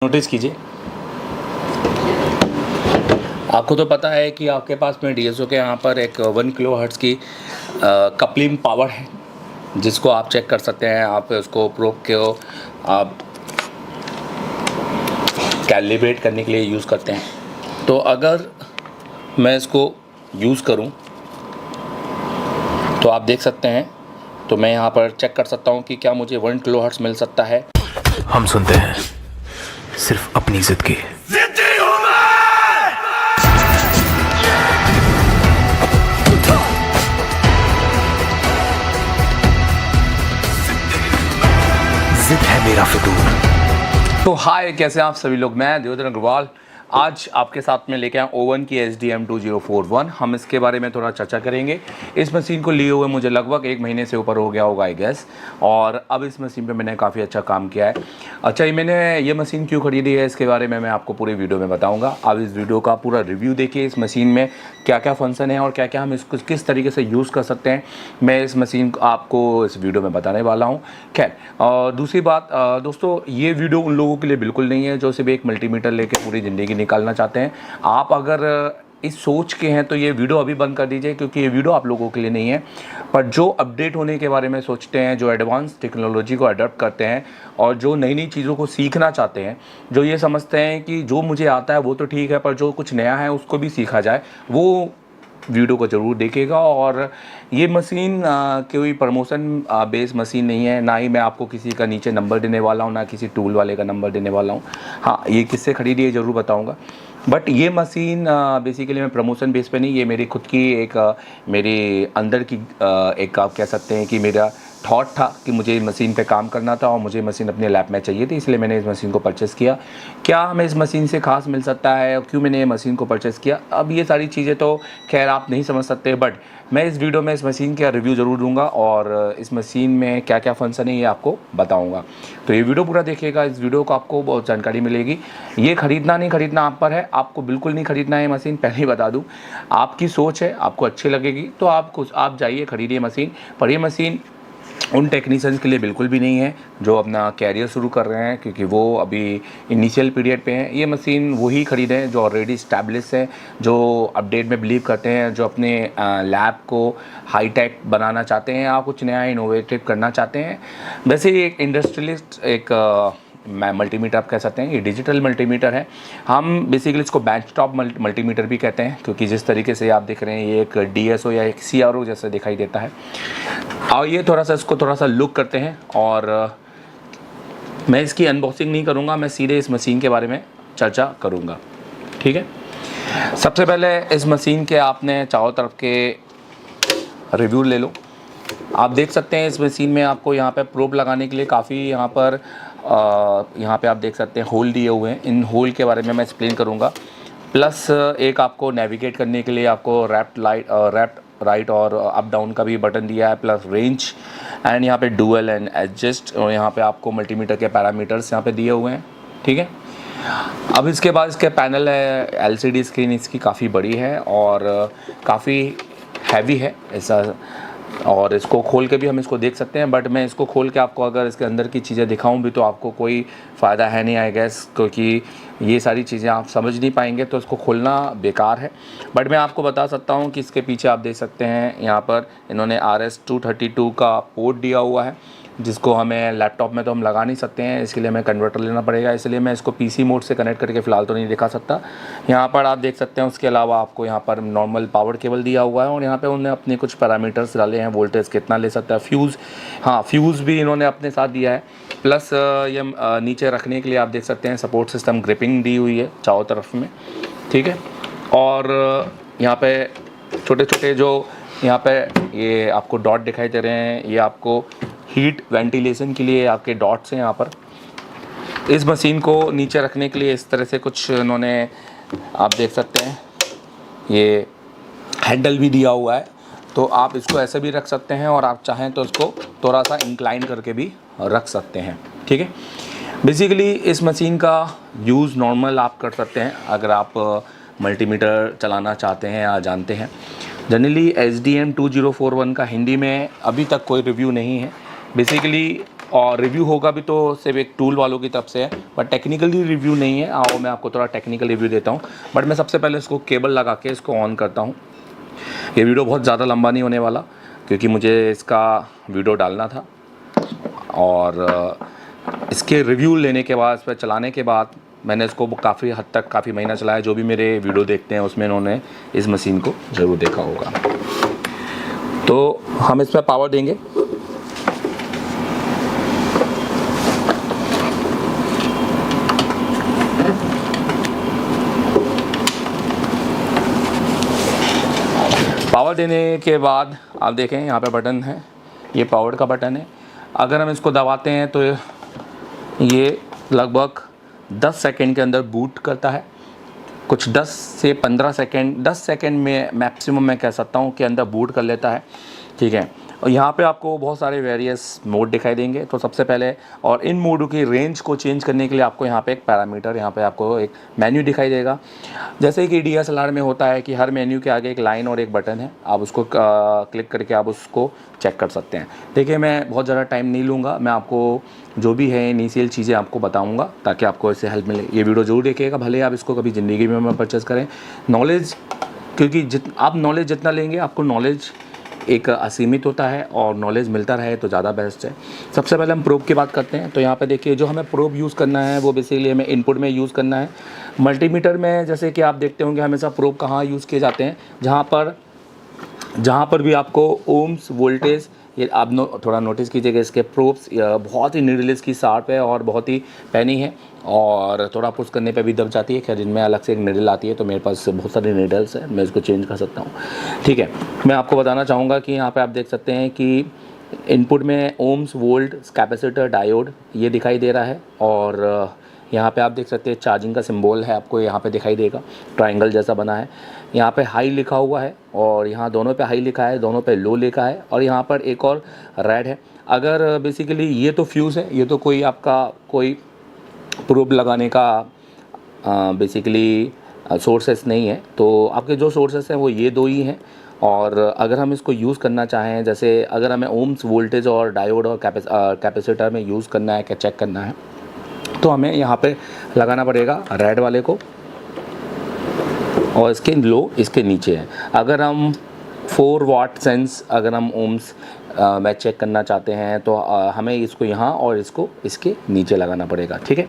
Notice कीजिए, आपको तो पता है कि आपके पास में डीएसओ के यहाँ पर एक 1 किलो हर्ट्ज़ की कपलिंग पावर है, जिसको आप चेक कर सकते हैं। आप उसको प्रोब को आप कैलिब्रेट करने के लिए यूज़ करते हैं। तो अगर मैं इसको यूज़ करूं तो आप देख सकते हैं, तो मैं यहाँ पर चेक कर सकता हूँ कि क्या मुझे 1 किलो हर्ट्ज़ मिल सकता है। हम सुनते हैं सिर्फ अपनी जिद की। जिद है मेरा फितूर। तो हाय, कैसे हैं आप सभी लोग। मैं देवेंद्र अग्रवाल आज आपके साथ में लेके आया ओवन की SDM2041। हम इसके बारे में थोड़ा चर्चा करेंगे। इस मशीन को लिए हुए मुझे लगभग 1 महीने से ऊपर हो गया होगा आई गेस, और अब इस मशीन पे मैंने काफ़ी अच्छा काम किया है। अच्छा, मैंने ये मशीन क्यों खरीदी है इसके बारे में मैं आपको पूरी वीडियो में बताऊँगा। आप इस वीडियो का पूरा रिव्यू देखिए, इस मशीन में क्या क्या फंक्शन है और क्या क्या हम इसको किस तरीके से यूज़ कर सकते हैं। मैं इस मशीन को आपको इस वीडियो में बताने वाला हूँ। खैर, और दूसरी बात दोस्तों, ये वीडियो उन लोगों के लिए बिल्कुल नहीं है जो सिर्फ एक मल्टीमीटर लेके पूरी ज़िंदगी निकालना चाहते हैं। आप अगर इस सोच के हैं तो ये वीडियो अभी बंद कर दीजिए, क्योंकि ये वीडियो आप लोगों के लिए नहीं है। पर जो अपडेट होने के बारे में सोचते हैं, जो एडवांस टेक्नोलॉजी को अडॉप्ट करते हैं और जो नई नई चीज़ों को सीखना चाहते हैं, जो ये समझते हैं कि जो मुझे आता है वो तो ठीक है, पर जो कुछ नया है उसको भी सीखा जाए, वो वीडियो को ज़रूर देखिएगा। और ये मशीन कोई प्रमोशन बेस्ड मशीन नहीं है, ना ही मैं आपको किसी का नीचे नंबर देने वाला हूँ, ना किसी टूल वाले का नंबर देने वाला हूँ। हाँ, ये किससे खरीदी है ज़रूर बताऊँगा। बट ये मशीन बेसिकली मैं प्रमोशन बेस पे नहीं, ये मेरी खुद की एक मेरे अंदर की एक आप कह सकते हैं कि मेरा थॉट था कि मुझे इस मशीन पे काम करना था और मुझे मशीन अपने लैब में चाहिए थी, इसलिए मैंने इस मशीन को परचेज़ किया। क्या हमें इस मशीन से खास मिल सकता है और क्यों मैंने ये मशीन को परचेज़ किया, अब ये सारी चीज़ें तो खैर आप नहीं समझ सकते, बट मैं इस वीडियो में इस मशीन का रिव्यू ज़रूर दूंगा और इस मशीन में क्या क्या फंक्शन है ये आपको बताऊंगा। तो ये वीडियो पूरा देखिएगा, इस वीडियो को आपको बहुत जानकारी मिलेगी। ये खरीदना नहीं खरीदना आप पर है, आपको बिल्कुल नहीं खरीदना है मशीन, पहले ही बता दूँ। आपकी सोच है, आपको अच्छी लगेगी तो आप जाइए खरीदिए मशीन। पर ये मशीन उन टेक्नीशियंस के लिए बिल्कुल भी नहीं है जो अपना कैरियर शुरू कर रहे हैं, क्योंकि वो अभी इनिशियल पीरियड पे हैं। ये मशीन वही खरीदें जो ऑलरेडी इस्टेब्लिश हैं, जो अपडेट में बिलीव करते हैं, जो अपने लैब को हाईटेक बनाना चाहते हैं या कुछ नया इनोवेटिव करना चाहते हैं। वैसे ही एक इंडस्ट्रियलिस्ट एक मल्टीमीटर आप कह सकते हैं, ये डिजिटल मल्टीमीटर है। हम बेसिकली इसको बेंच टॉप मल्टीमीटर भी कहते हैं, क्योंकि जिस तरीके से आप देख रहे हैं ये एक DSO या एक CRO जैसा दिखाई देता है। और ये इसको थोड़ा सा लुक करते हैं, और मैं इसकी अनबॉक्सिंग नहीं करूँगा, मैं सीधे इस मशीन के बारे में चर्चा करूँगा। ठीक है, सबसे पहले इस मशीन के आपने चारों तरफ के रिव्यू ले लो। आप देख सकते हैं इस मशीन में आपको यहाँ पे प्रोब लगाने के लिए काफ़ी यहाँ पे आप देख सकते हैं होल दिए हुए हैं। इन होल के बारे में मैं एक्सप्लेन करूँगा। प्लस एक आपको नेविगेट करने के लिए आपको रैप्ट राइट और अप डाउन का भी बटन दिया है, प्लस रेंज एंड यहाँ पे डुअल एंड एडजस्ट, और यहाँ पे आपको मल्टीमीटर के पैरामीटर्स यहाँ पे दिए हुए हैं। ठीक है, अब इसके बाद इसके पैनल है, LCD स्क्रीन इसकी काफ़ी बड़ी है और काफ़ी हैवी है ऐसा, और इसको खोल के भी हम इसको देख सकते हैं। बट मैं इसको खोल के आपको अगर इसके अंदर की चीज़ें दिखाऊं भी तो आपको कोई फ़ायदा है नहीं आई गेस, क्योंकि ये सारी चीज़ें आप समझ नहीं पाएंगे, तो इसको खोलना बेकार है। बट मैं आपको बता सकता हूं कि इसके पीछे आप देख सकते हैं यहाँ पर इन्होंने RS-232 का पोर्ट दिया हुआ है, जिसको हमें लैपटॉप में तो हम लगा नहीं सकते हैं, इसके लिए हमें कन्वर्टर लेना पड़ेगा, इसलिए मैं इसको PC मोड से कनेक्ट करके फ़िलहाल तो नहीं दिखा सकता। यहाँ पर आप देख सकते हैं उसके अलावा आपको यहाँ पर नॉर्मल पावर केबल दिया हुआ है, और यहाँ पे उन्होंने अपने कुछ पैरामीटर्स डाले हैं, वोल्टेज कितना ले सकता है, फ्यूज़ भी इन्होंने अपने साथ दिया है। प्लस ये नीचे रखने के लिए आप देख सकते हैं सपोर्ट सिस्टम ग्रिपिंग दी हुई है चारों तरफ में। ठीक है, और यहाँ पे छोटे छोटे जो यहाँ पे ये आपको डॉट दिखाई दे रहे हैं, ये आपको हीट वेंटिलेशन के लिए आपके डॉट्स हैं यहाँ पर। इस मशीन को नीचे रखने के लिए इस तरह से कुछ इन्होंने आप देख सकते हैं, ये हैंडल भी दिया हुआ है, तो आप इसको ऐसे भी रख सकते हैं और आप चाहें तो इसको थोड़ा सा इंक्लाइन करके भी रख सकते हैं। ठीक है, बेसिकली इस मशीन का यूज़ नॉर्मल आप कर सकते हैं अगर आप मल्टीमीटर चलाना चाहते हैं या जानते हैं। जनरली SDM2041 का हिंदी में अभी तक कोई रिव्यू नहीं है। बेसिकली और रिव्यू होगा भी तो सिर्फ एक टूल वालों की तरफ से है, बट टेक्निकली रिव्यू नहीं है। आओ मैं आपको थोड़ा टेक्निकल रिव्यू देता हूँ। बट मैं सबसे पहले इसको केबल लगा के इसको ऑन करता हूँ। ये वीडियो बहुत ज़्यादा लंबा नहीं होने वाला क्योंकि मुझे इसका वीडियो डालना था, और इसके रिव्यू लेने के बाद, इस पर चलाने के बाद मैंने इसको काफ़ी हद तक काफ़ी महीना चलाया। जो भी मेरे वीडियो देखते हैं उसमें इन्होंने इस मशीन को ज़रूर देखा होगा। तो हम इस पर पावर देंगे। पावर देने के बाद आप देखें यहाँ पे बटन है, ये पावर का बटन है। अगर हम इसको दबाते हैं तो ये लगभग 10 सेकंड के अंदर बूट करता है। कुछ 10 से 15 सेकंड, 10 सेकंड में मैक्सिमम मैं कह सकता हूँ कि अंदर बूट कर लेता है। ठीक है, और यहाँ पे आपको बहुत सारे वेरियस मोड दिखाई देंगे। तो सबसे पहले, और इन मोड की रेंज को चेंज करने के लिए आपको यहाँ पे एक पैरामीटर, यहाँ पे आपको एक मेन्यू दिखाई देगा। जैसे कि DSLR में होता है कि हर मेन्यू के आगे एक लाइन और एक बटन है, आप उसको क्लिक करके आप उसको चेक कर सकते हैं। देखिए, मैं बहुत ज़्यादा टाइम नहीं लूँगा, मैं आपको जो भी है इनिशियल चीज़ें आपको बताऊँगा ताकि आपको इससे हेल्प मिले। ये वीडियो ज़रूर देखिएगा, भले आप इसको कभी ज़िंदगी में परचेज़ करें। नॉलेज, क्योंकि आप नॉलेज जितना लेंगे आपको नॉलेज एक असीमित होता है, और नॉलेज मिलता रहे तो ज़्यादा बेस्ट है। सबसे पहले हम प्रोब की बात करते हैं। तो यहाँ पे देखिए, जो हमें प्रोब यूज़ करना है वो बेसिकली हमें इनपुट में यूज़ करना है। मल्टीमीटर में जैसे कि आप देखते होंगे हमेशा प्रोब कहाँ यूज़ किए जाते हैं, जहाँ पर भी आपको ओम्स, वोल्टेज, ये आप थोड़ा नोटिस कीजिएगा। इसके प्रोब्स बहुत ही नीडल इसकी शार्प है और बहुत ही पैनी है, और थोड़ा पुश करने पे भी दब जाती है। खैर, इनमें अलग से एक नीडल आती है, तो मेरे पास बहुत सारी नीडल्स हैं, मैं इसको चेंज कर सकता हूँ। ठीक है, मैं आपको बताना चाहूँगा कि यहाँ पे आप देख सकते हैं कि इनपुट में ओम्स, वोल्ट, कैपेसिटर, डायोड ये दिखाई दे रहा है, और यहाँ पे आप देख सकते हैं चार्जिंग का सिंबल है, आपको यहाँ पे दिखाई देगा, ट्रायंगल जैसा बना है। यहाँ पे हाई लिखा हुआ है, और यहाँ दोनों पे हाई लिखा है, दोनों पे लो लिखा है, और यहाँ पर एक और रेड है। अगर बेसिकली ये तो फ्यूज़ है, ये तो कोई आपका कोई प्रोब लगाने का बेसिकली सोर्सेस नहीं है। तो आपके जो सोर्सेस हैं वो ये दो ही हैं, और अगर हम इसको यूज़ करना चाहें, जैसे अगर हमें ओम्स, वोल्टेज और डायोड और कैपेसिटर में यूज़ करना है, क्या चेक करना है, तो हमें यहाँ पे लगाना पड़ेगा रेड वाले को, और इसके लो इसके नीचे है। अगर हम 4 वाट सेंस, अगर हम ओम्स में चेक करना चाहते हैं तो हमें इसको यहाँ और इसको इसके नीचे लगाना पड़ेगा। ठीक है,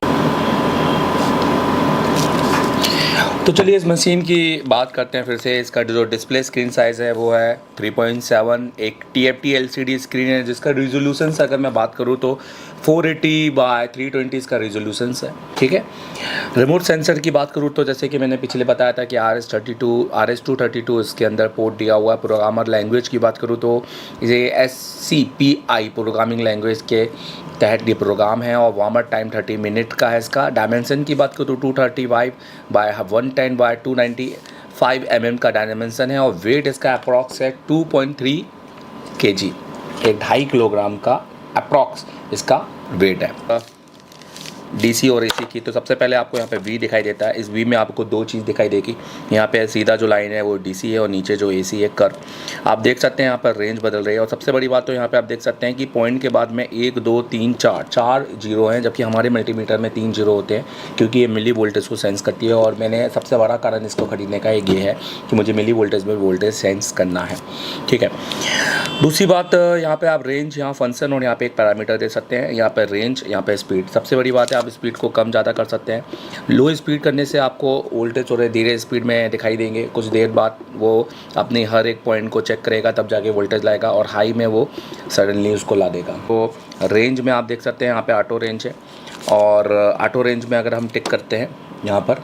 तो चलिए इस मशीन की बात करते हैं फिर से। इसका जो डिस्प्ले स्क्रीन साइज़ है वो है 3.7, एक TFT LCD स्क्रीन है जिसका रिजोल्यूशन अगर मैं बात करूँ तो 480x320 इसका रिजोल्यूशन है। ठीक है, रिमोट सेंसर की बात करूँ तो जैसे कि मैंने पिछले बताया था कि RS232 इसके अंदर पोर्ट दिया हुआ है। प्रोग्रामर लैंग्वेज की बात करूँ तो ये SCPI प्रोग्रामिंग लैंग्वेज के तहत ये प्रोग्राम है, और वार्म अप टाइम 30 मिनट का है। इसका डायमेंशन की बात करूँ तो 235x110x295 mm का डायमेंशन है, और वेट इसका अप्रॉक्स है 2.3 kg, 1.5 किलोग्राम का अप्रॉक्स इसका वेट है। DC और AC की, तो सबसे पहले आपको यहाँ पे V दिखाई देता है। इस V में आपको दो चीज़ दिखाई देगी। यहाँ पे सीधा जो लाइन है वो DC है, और नीचे जो AC है कर्व। आप देख सकते हैं यहाँ पर रेंज बदल रही है, और सबसे बड़ी बात तो यहाँ पे आप देख सकते हैं कि पॉइंट के बाद में 1 2 3 4 जीरो हैं, जबकि हमारे मल्टीमीटर में 3 जीरो होते हैं, क्योंकि ये मिली वोल्टेज को सेंस करती है। और मैंने सबसे बड़ा कारण इसको खरीदने का एक ये है कि मुझे मिली वोल्टेज में वोल्टेज सेंस करना है। ठीक है, दूसरी बात, यहाँ पर आप रेंज, यहाँ फंक्शन, और यहाँ पर एक पैरामीटर दे सकते हैं। यहाँ पर रेंज, यहाँ पर स्पीड। सबसे बड़ी बात है आप स्पीड को कम ज़्यादा कर सकते हैं। लो स्पीड करने से आपको वोल्टेज थोड़े धीरे स्पीड में दिखाई देंगे, कुछ देर बाद वो अपनी हर एक पॉइंट को चेक करेगा, तब जाके वोल्टेज लाएगा, और हाई में वो सडनली उसको ला देगा। तो रेंज में आप देख सकते हैं यहाँ पे ऑटो रेंज है, और ऑटो रेंज में अगर हम टिक करते हैं यहाँ पर,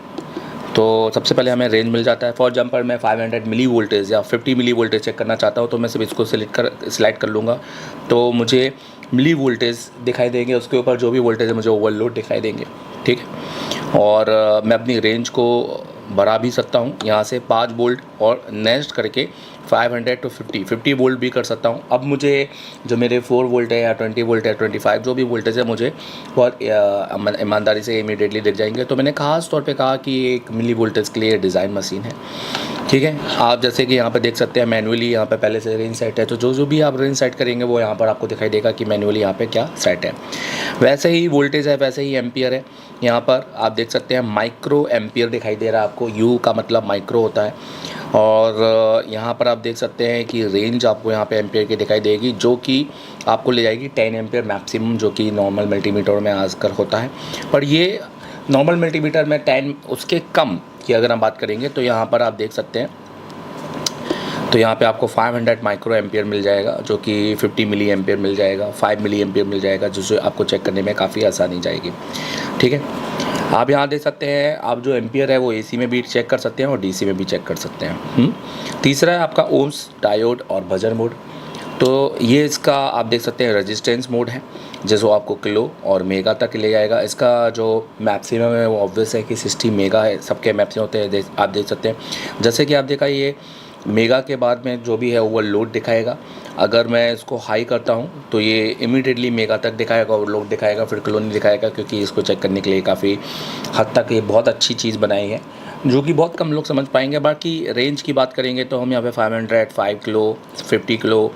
तो सबसे पहले हमें रेंज मिल जाता है। फॉर एग्जांपल मैं 500 मिली वोल्टेज या 50 मिली वोल्टेज चेक करना चाहता हूँ, तो मैं सिर्फ इसको सिलेक्ट कर लूँगा, तो मुझे मिली वोल्टेज दिखाई देंगे, उसके ऊपर जो भी वोल्टेज है मुझे ओवरलोड दिखाई देंगे। ठीक है, और मैं अपनी रेंज को बढ़ा भी सकता हूँ यहाँ से 5 वोल्ट, और नेक्स्ट करके 500 to 50 वोल्ट भी कर सकता हूँ। अब मुझे जो मेरे 4 वोल्ट है या 20 वोल्ट है, 25 जो भी वोल्टेज है, मुझे बहुत ईमानदारी से इमीडिएटली दिख जाएंगे। तो मैंने खास तौर पे कहा कि एक मिली वोल्टेज के लिए डिज़ाइन मशीन है। ठीक है। आप जैसे कि यहाँ पर देख सकते हैं मैनुअली यहाँ पे पहले से रेंज सेट है, तो जो भी आप रेंज सेट करेंगे वो यहाँ पर आपको दिखाई देगा कि मैनुअली यहाँ पे क्या सेट है। वैसे ही वोल्टेज है, वैसे ही एम्पियर है। यहाँ पर आप देख सकते हैं माइक्रो एम्पियर दिखाई दे रहा है आपको, यू का मतलब माइक्रो होता है। और यहाँ पर आप देख सकते हैं कि रेंज आपको यहाँ पे एम्पियर की दिखाई देगी, जो कि आपको ले जाएगी 10 एम्पियर मैक्सिमम, जो कि नॉर्मल मल्टीमीटर में आजकल होता है। पर ये नॉर्मल मल्टीमीटर में 10 उसके कम की अगर हम बात करेंगे तो यहाँ पर आप देख सकते हैं, तो यहाँ पे आपको 500 माइक्रो एम्पियर मिल जाएगा, जो कि 50 मिली एम्पियर मिल जाएगा, 5 मिली एम्पियर मिल जाएगा, जिससे आपको चेक करने में काफ़ी आसानी जाएगी। ठीक है, आप यहाँ देख सकते हैं, आप जो एम्पियर है वो एसी में भी चेक कर सकते हैं और डीसी में भी चेक कर सकते हैं। तीसरा है आपका ओम्स, डायोड और बजर मोड। तो ये इसका आप देख सकते हैं रेजिस्टेंस मोड है, जैसे आपको किलो और मेगा तक ले जाएगा। इसका जो मैक्सिमम है वो ऑब्वियस है कि 60 मेगा है, सबके मैक्सिमम होते हैं, आप देख सकते हैं। जैसे कि आप देखा ये मेगा के बाद में जो भी है ओवरलोड दिखाएगा। अगर मैं इसको हाई करता हूँ तो ये इमीडिएटली मेगा तक दिखाएगा, ओवरलोड दिखाएगा, फिर किलो नहीं दिखाएगा, क्योंकि इसको चेक करने के लिए काफ़ी हद तक ये बहुत अच्छी चीज़ बनाई है, जो कि बहुत कम लोग समझ पाएंगे। बाकी रेंज की बात करेंगे तो हम यहाँ पे 500, 5 किलो, 50 किलो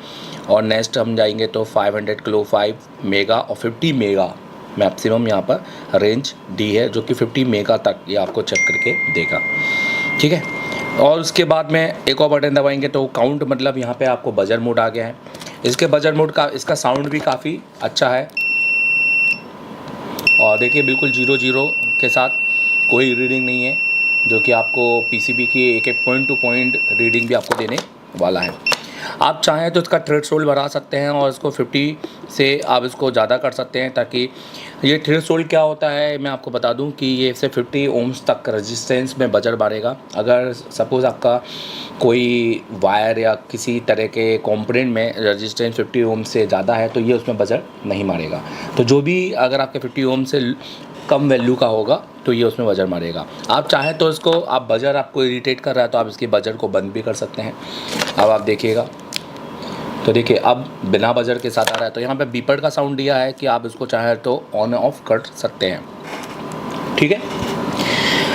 और नेक्स्ट हम जाएंगे तो 500 किलो, 5 मेगा और 50 मेगा मैक्सिमम यहाँ पर रेंज दी है, जो कि 50 मेगा तक ये आपको चेक करके देगा। ठीक है, और उसके बाद में एक और बटन दबाएंगे तो काउंट, मतलब यहाँ पे आपको बजर मोड आ गया है। इसके बजर मोड का इसका साउंड भी काफ़ी अच्छा है, और देखिए बिल्कुल 0-0 के साथ कोई रीडिंग नहीं है, जो कि आपको पीसीबी की एक पॉइंट टू पॉइंट रीडिंग भी आपको देने वाला है। आप चाहें तो इसका थ्रेशोल्ड बढ़ा सकते हैं और इसको 50 से आप इसको ज़्यादा कर सकते हैं, ताकि ये थ्रेशोल्ड क्या होता है मैं आपको बता दूं कि ये से 50 ओम्स तक रेजिस्टेंस में बजर मारेगा। अगर सपोज़ आपका कोई वायर या किसी तरह के कंपोनेंट में रेजिस्टेंस 50 ओम से ज़्यादा है तो ये उसमें बजर नहीं मारेगा। तो जो भी अगर आपके 50 ओम से कम वैल्यू का होगा तो ये उसमें बजर मारेगा। आप चाहें तो इसको, आप बजर आपको इरिटेट कर रहा है तो आप इसकी बजर को बंद भी कर सकते हैं। अब आप देखिएगा तो देखिए अब बिना बजर के साथ आ रहा है। तो यहाँ पे बीपर का साउंड दिया है कि आप इसको चाहें तो ऑन ऑफ कर सकते हैं। ठीक है,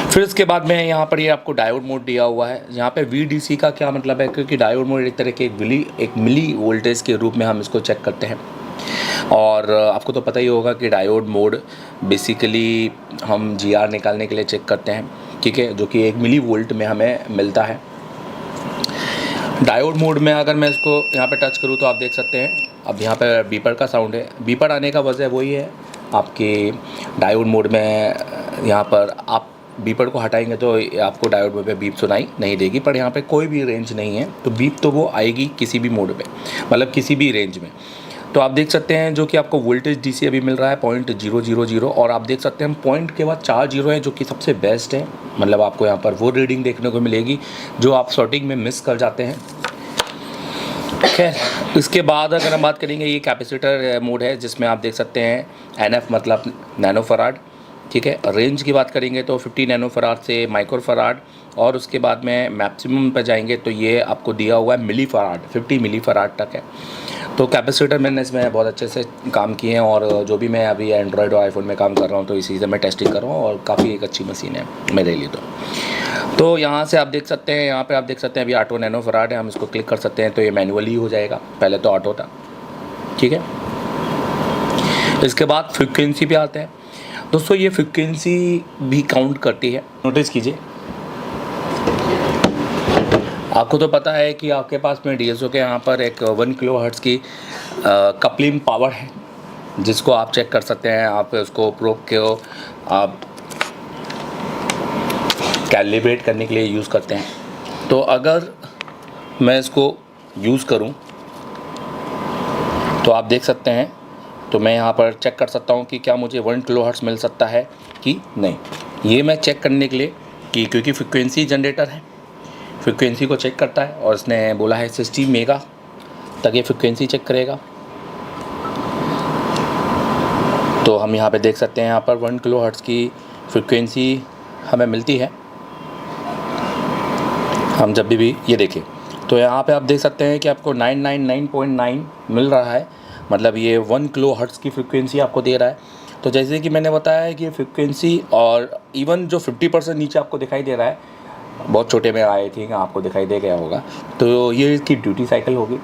फिर इसके बाद में यहाँ पर ये आपको डायोड मोड दिया हुआ है। यहाँ पे VDC का क्या मतलब है, क्योंकि डायोड मोड एक तरह के एक मिली वोल्टेज के रूप में हम इसको चेक करते हैं। और आपको तो पता ही होगा कि डायोड मोड बेसिकली हम GR निकालने के लिए चेक करते हैं, ठीक है, जो कि 1 मिली वोल्ट में हमें मिलता है। डायोड मोड में अगर मैं इसको यहाँ पे टच करूँ तो आप देख सकते हैं अब यहाँ पे बीपर का साउंड है। बीपर आने का वजह वही है, आपके डायोड मोड में यहाँ पर आप बीपर को हटाएंगे तो आपको डायोड मोड पे बीप सुनाई नहीं देगी, पर यहाँ पे कोई भी रेंज नहीं है तो बीप तो वो आएगी किसी भी मोड पे, मतलब किसी भी रेंज में। तो आप देख सकते हैं जो कि आपको वोल्टेज DC अभी मिल रहा है 0.000, और आप देख सकते हैं पॉइंट के बाद 4 जीरो है, जो कि सबसे बेस्ट है। मतलब आपको यहाँ पर वो रीडिंग देखने को मिलेगी जो आप शॉर्टिंग में मिस कर जाते हैं। खैर, इसके बाद अगर हम बात करेंगे, ये कैपेसिटर मोड है जिसमें आप देख सकते हैं NF मतलब नैनो फराड। ठीक है, रेंज की बात करेंगे तो 50 नैनो फराड से माइक्रो फराड, और उसके बाद में मैक्सिमम पर जाएंगे तो ये आपको दिया हुआ है मिली फराड, 50 मिली फराड तक है। तो कैपेसिटर मैंने इसमें बहुत अच्छे से काम किए हैं, और जो भी मैं अभी एंड्रॉयड और आईफोन में काम कर रहा हूँ तो इसी से मैं टेस्टिंग कर रहा हूँ, और काफ़ी एक अच्छी मशीन है मेरे लिए। तो यहाँ से आप देख सकते हैं, यहाँ पे आप देख सकते हैं अभी ऑटो नैनो फराड है, हम इसको क्लिक कर सकते हैं तो ये मैनुअली हो जाएगा, पहले तो ऑटो था। ठीक है, इसके बाद फ्रिक्वेंसी पे आते हैं। दोस्तों ये फ्रिक्वेंसी भी काउंट करती है, नोटिस कीजिए। आपको तो पता है कि आपके पास में DSO के यहाँ पर एक 1 किलोहर्ट्ज़ की कपलिंग पावर है, जिसको आप चेक कर सकते हैं। आप उसको प्रोब को आप कैलिब्रेट करने के लिए यूज़ करते हैं। तो अगर मैं इसको यूज़ करूं तो आप देख सकते हैं, तो मैं यहाँ पर चेक कर सकता हूँ कि क्या मुझे 1 किलोहर्ट्ज़ मिल सकता है कि नहीं। ये मैं चेक करने के लिए कि क्योंकि फ्रिक्वेंसी जनरेटर है, फ्रिक्वेंसी को चेक करता है, और इसने बोला है 60 मेगा तक ये फ्रिक्वेंसी चेक करेगा। तो हम यहाँ पे देख सकते हैं, यहाँ पर 1 किलोहर्ट्ज़ की फ्रिक्वेंसी हमें मिलती है। हम जब भी ये देखें तो यहाँ पे आप देख सकते हैं कि आपको 999.9 मिल रहा है, मतलब ये 1 किलोहर्ट्ज़ की फ्रिक्वेंसी आपको दे रहा है। तो जैसे कि मैंने बताया है कि ये फ्रिक्वेंसी, और इवन जो 50% नीचे आपको दिखाई दे रहा है, बहुत छोटे में आई थिंक आपको दिखाई दे गया होगा। तो ये इसकी ड्यूटी साइकिल होगी,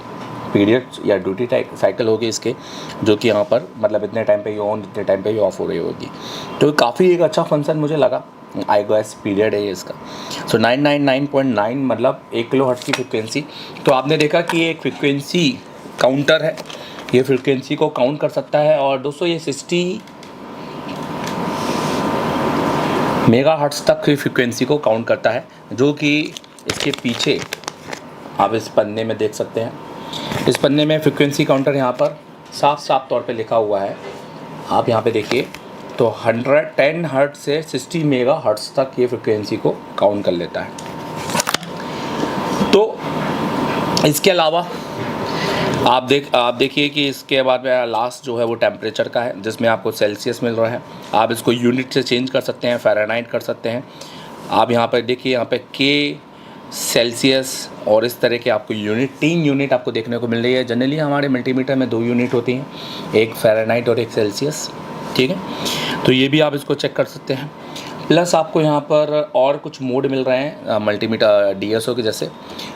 पीरियड या ड्यूटी साइकिल होगी इसके, जो कि यहाँ पर मतलब इतने टाइम पे ये ऑन, इतने टाइम पे ये ऑफ हो रही होगी। तो काफ़ी एक अच्छा फंक्शन मुझे लगा, iOS पीरियड है ये इसका। सो 999.9 मतलब 1 किलोहर्ट्ज़ की फ्रिक्वेंसी। तो आपने देखा कि ये एक फ्रिक्वेंसी काउंटर है, ये फ्रिक्वेंसी को काउंट कर सकता है। और दोस्तों ये 60 मेगाहर्ट्ज़ तक की फ्रिक्वेंसी को काउंट करता है, जो कि इसके पीछे आप इस पन्ने में देख सकते हैं। इस पन्ने में फ्रिक्वेंसी काउंटर यहाँ पर साफ तौर पे लिखा हुआ है। आप यहाँ पे देखिए तो 110 हर्ट्ज़ से 60 मेगाहर्ट्ज़ तक ये फ्रिक्वेंसी को काउंट कर लेता है। तो इसके अलावा आप देखिए कि इसके बाद में लास्ट जो है वो टेम्परेचर का है, जिसमें आपको सेल्सियस मिल रहा है। आप इसको यूनिट से चेंज कर सकते हैं, फ़ारेनहाइट कर सकते हैं। आप यहाँ पर देखिए, यहाँ पे के, सेल्सियस और इस तरह के आपको यूनिट, 3 यूनिट आपको देखने को मिल रही है। जनरली हमारे मल्टीमीटर में 2 यूनिट होती हैं, एक फ़ारेनहाइट और एक सेल्सियस, ठीक है। तो ये भी आप इसको चेक कर सकते हैं। प्लस आपको यहाँ पर और कुछ मोड मिल रहे हैं मल्टीमीटर DSO के जैसे।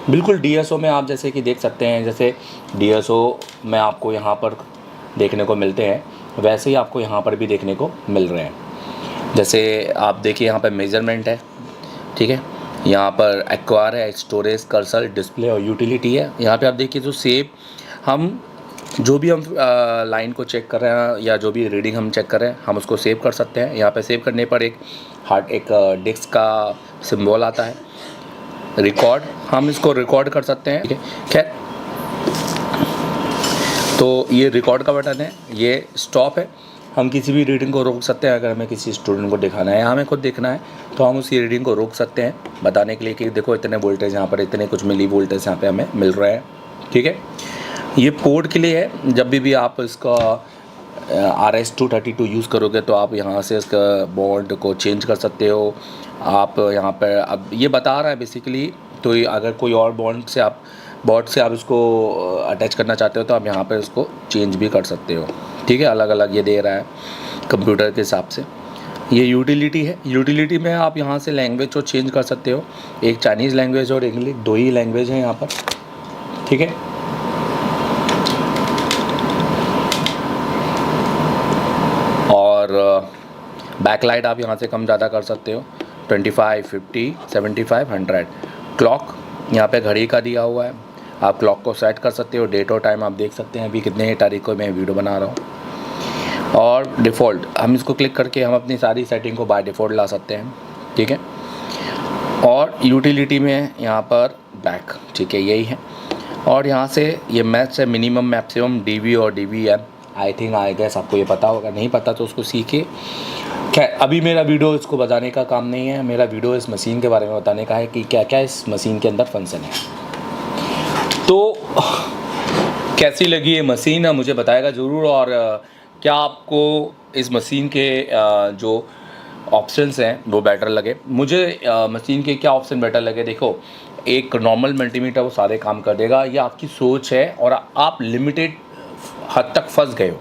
बिल्कुल DSO में आप जैसे कि देख सकते हैं, जैसे DSO में आपको यहाँ पर देखने को मिलते हैं, वैसे ही आपको यहाँ पर भी देखने को मिल रहे हैं। जैसे आप देखिए यहाँ पर मेजरमेंट है, ठीक है। यहाँ पर एक्वायर है, स्टोरेज, कर्सर, डिस्प्ले और यूटिलिटी है। यहाँ पे आप देखिए तो सेव, हम जो भी हम लाइन को चेक कर रहे हैं या जो भी रीडिंग हम चेक कर रहे हैं, हम उसको सेव कर सकते हैं। यहाँ पे सेव करने पर एक डिस्क का सिंबल आता है। रिकॉर्ड, हम इसको रिकॉर्ड कर सकते हैं, ठीक है। खैर, तो ये रिकॉर्ड का बटन है, ये स्टॉप है। हम किसी भी रीडिंग को रोक सकते हैं। अगर हमें किसी स्टूडेंट को दिखाना है या हमें खुद देखना है तो हम उसी रीडिंग को रोक सकते हैं, बताने के लिए कि देखो इतने वोल्टेज यहाँ पर, इतने कुछ मिली वोल्टेज यहाँ पे हमें मिल रहे हैं, ठीक है। ये पोर्ट के लिए है, जब भी आप इसका RS-232 यूज़ करोगे तो आप यहाँ से इसका बॉन्ड को चेंज कर सकते हो। आप यहाँ पर अब ये बता रहा है बेसिकली, तो अगर कोई और बॉन्ड से आप इसको अटैच करना चाहते हो तो आप यहाँ पर इसको चेंज भी कर सकते हो, ठीक है। अलग अलग ये दे रहा है कंप्यूटर के हिसाब से। ये यूटिलिटी है, यूटिलिटी में आप यहाँ से लैंग्वेज को चेंज कर सकते हो। एक चाइनीज़ लैंग्वेज और इंग्लिश, 2 ही लैंग्वेज हैं यहाँ पर, ठीक है। और बैकलाइट आप यहाँ से कम ज़्यादा कर सकते हो, 25, 50, 75, 100। क्लॉक यहाँ पे घड़ी का दिया हुआ है, आप क्लॉक को सेट कर सकते हो। डेट और टाइम आप देख सकते हैं, अभी कितने तारीख को मैं वीडियो बना रहा हूँ। और डिफ़ॉल्ट, हम इसको क्लिक करके हम अपनी सारी सेटिंग को बाय डिफ़ॉल्ट ला सकते हैं, ठीक है। और यूटिलिटी में यहाँ पर बैक, ठीक है, यही है। और यहाँ से ये मैथ्स है, मिनिमम मैक्सिमम, DV और DVM। आई गेस आपको ये पता होगा, नहीं पता तो उसको सीखिए। खैर, अभी मेरा वीडियो इसको बताने का काम नहीं है, मेरा वीडियो इस मशीन के बारे में बताने का है कि क्या क्या इस मशीन के अंदर फंक्शन है। तो कैसी लगी ये मशीन मुझे बताएगा ज़रूर। और क्या आपको इस मशीन के जो ऑप्शंस हैं वो बेटर लगे। मुझे मशीन के क्या ऑप्शन बेटर लगे, देखो, एक नॉर्मल मल्टीमीटर वो सारे काम कर देगा, ये आपकी सोच है और आप लिमिटेड हद तक फंस गए हो।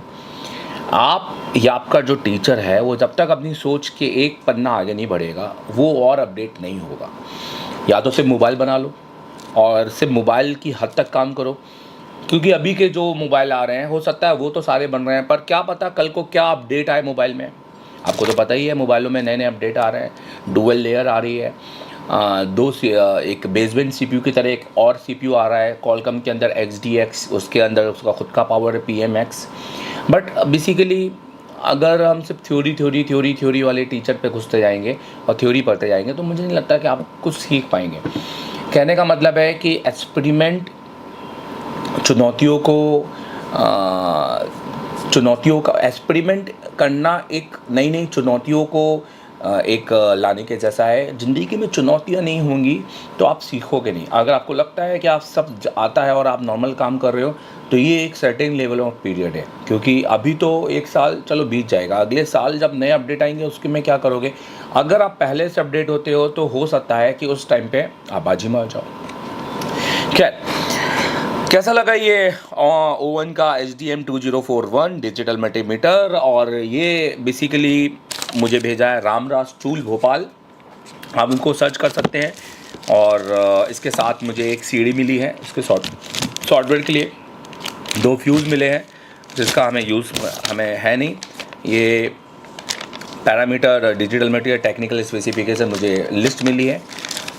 आप या आपका जो टीचर है वो जब तक अपनी सोच के एक पन्ना आगे नहीं बढ़ेगा वो और अपडेट नहीं होगा। या तो सिर्फ मोबाइल बना लो और सिर्फ मोबाइल की हद तक काम करो, क्योंकि अभी के जो मोबाइल आ रहे हैं हो सकता है वो तो सारे बन रहे हैं, पर क्या पता कल को क्या अपडेट आए मोबाइल में। आपको तो पता ही है मोबाइलों में नए नए अपडेट आ रहे हैं, डुअल लेयर आ रही है, एक बेसबैंड CPU की तरह एक और CPU आ रहा है कॉलकम के अंदर, XDX, उसके अंदर उसका खुद का पावर है PMX। बट बेसिकली अगर हम सिर्फ थ्योरी वाले टीचर पे घुसते जाएंगे और थ्योरी पढ़ते जाएंगे तो मुझे नहीं लगता कि आप कुछ सीख पाएंगे। कहने का मतलब है कि एक्सपेरिमेंट, चुनौतियों का एक्सपेरिमेंट करना एक नई चुनौतियों को एक लाने के जैसा है। ज़िंदगी में चुनौतियाँ नहीं होंगी तो आप सीखोगे नहीं। अगर आपको लगता है कि आप सब आता है और आप नॉर्मल काम कर रहे हो तो ये एक सर्टेन लेवल ऑफ पीरियड है, क्योंकि अभी तो 1 साल चलो बीत जाएगा, अगले साल जब नए अपडेट आएंगे उसके में क्या करोगे। अगर आप पहले से अपडेट होते हो तो हो सकता है कि उस टाइम पे आप बाजी मार जाओ। खैर, कैसा लगा ये ओवन का SDM2041 डिजिटल मल्टीमीटर। और ये बेसिकली मुझे भेजा है रामराज टूल भोपाल, आप उनको सर्च कर सकते हैं। और इसके साथ मुझे एक सीढ़ी मिली है उसके सॉफ्टवेयर के लिए, 2 फ्यूज़ मिले हैं जिसका हमें है नहीं। ये parameter, digital material, technical specification मुझे लिस्ट मिली है।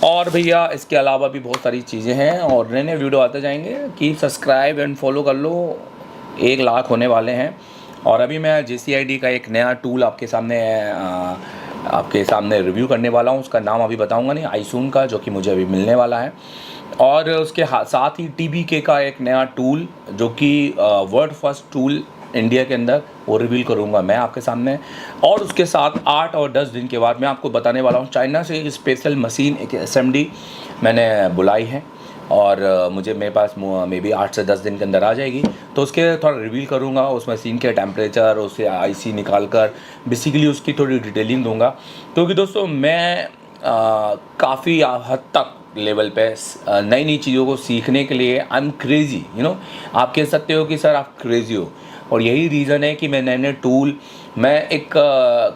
और भैया इसके अलावा भी बहुत सारी चीज़ें हैं और नए नए वीडियो आते जाएंगे। कीप सब्सक्राइब एंड फॉलो कर लो, 1 लाख होने वाले हैं। और अभी मैं JCID का एक नया टूल आपके सामने रिव्यू करने वाला हूँ। उसका नाम अभी बताऊँगा नहीं, आईसून का, जो कि मुझे अभी मिलने वाला है। और उसके साथ ही TBK का एक नया टूल जो कि वर्ल्ड फर्स्ट टूल इंडिया के अंदर, वो रिवील करूंगा मैं आपके सामने। और उसके साथ 8 और 10 दिन के बाद मैं आपको बताने वाला हूं चाइना से एक स्पेशल मशीन, एक SMD मैंने बुलाई है और मेरे पास मे बी 8 से 10 दिन के अंदर आ जाएगी। तो उसके थोड़ा रिवील करूंगा, उस मशीन के टेम्परेचर, उससे IC निकाल कर बेसिकली उसकी थोड़ी डिटेलिंग दूंगा। क्योंकि दोस्तों मैं काफ़ी हद तक लेवल पे नई नई चीज़ों को सीखने के लिए आई एम क्रेज़ी, आप कह सकते हो कि सर आप क्रेज़ी हो। और यही रीज़न है कि मैं नए नए टूल, मैं एक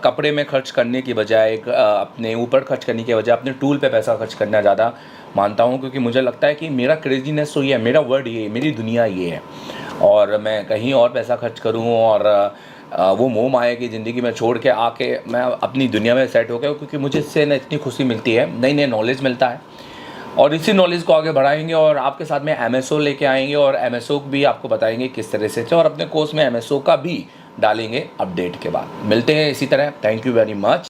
कपड़े में खर्च करने की बजाय, एक अपने ऊपर खर्च करने की बजाय अपने टूल पे पैसा खर्च करना ज़्यादा मानता हूँ। क्योंकि मुझे लगता है कि मेरा क्रेजीनेस तो ये है, मेरा वर्ड ये है, मेरी दुनिया ये है। और मैं कहीं और पैसा खर्च करूँ और वो मोह माया की ज़िंदगी में छोड़ के आके मैं अपनी दुनिया में सेट हो गया। क्योंकि मुझे इससे ना इतनी खुशी मिलती है, नई नई नॉलेज मिलता है और इसी नॉलेज को आगे बढ़ाएंगे और आपके साथ में MSO लेके आएंगे और MSO भी आपको बताएंगे किस तरह से, और अपने कोर्स में MSO का भी डालेंगे अपडेट के बाद। मिलते हैं इसी तरह। Thank you very much.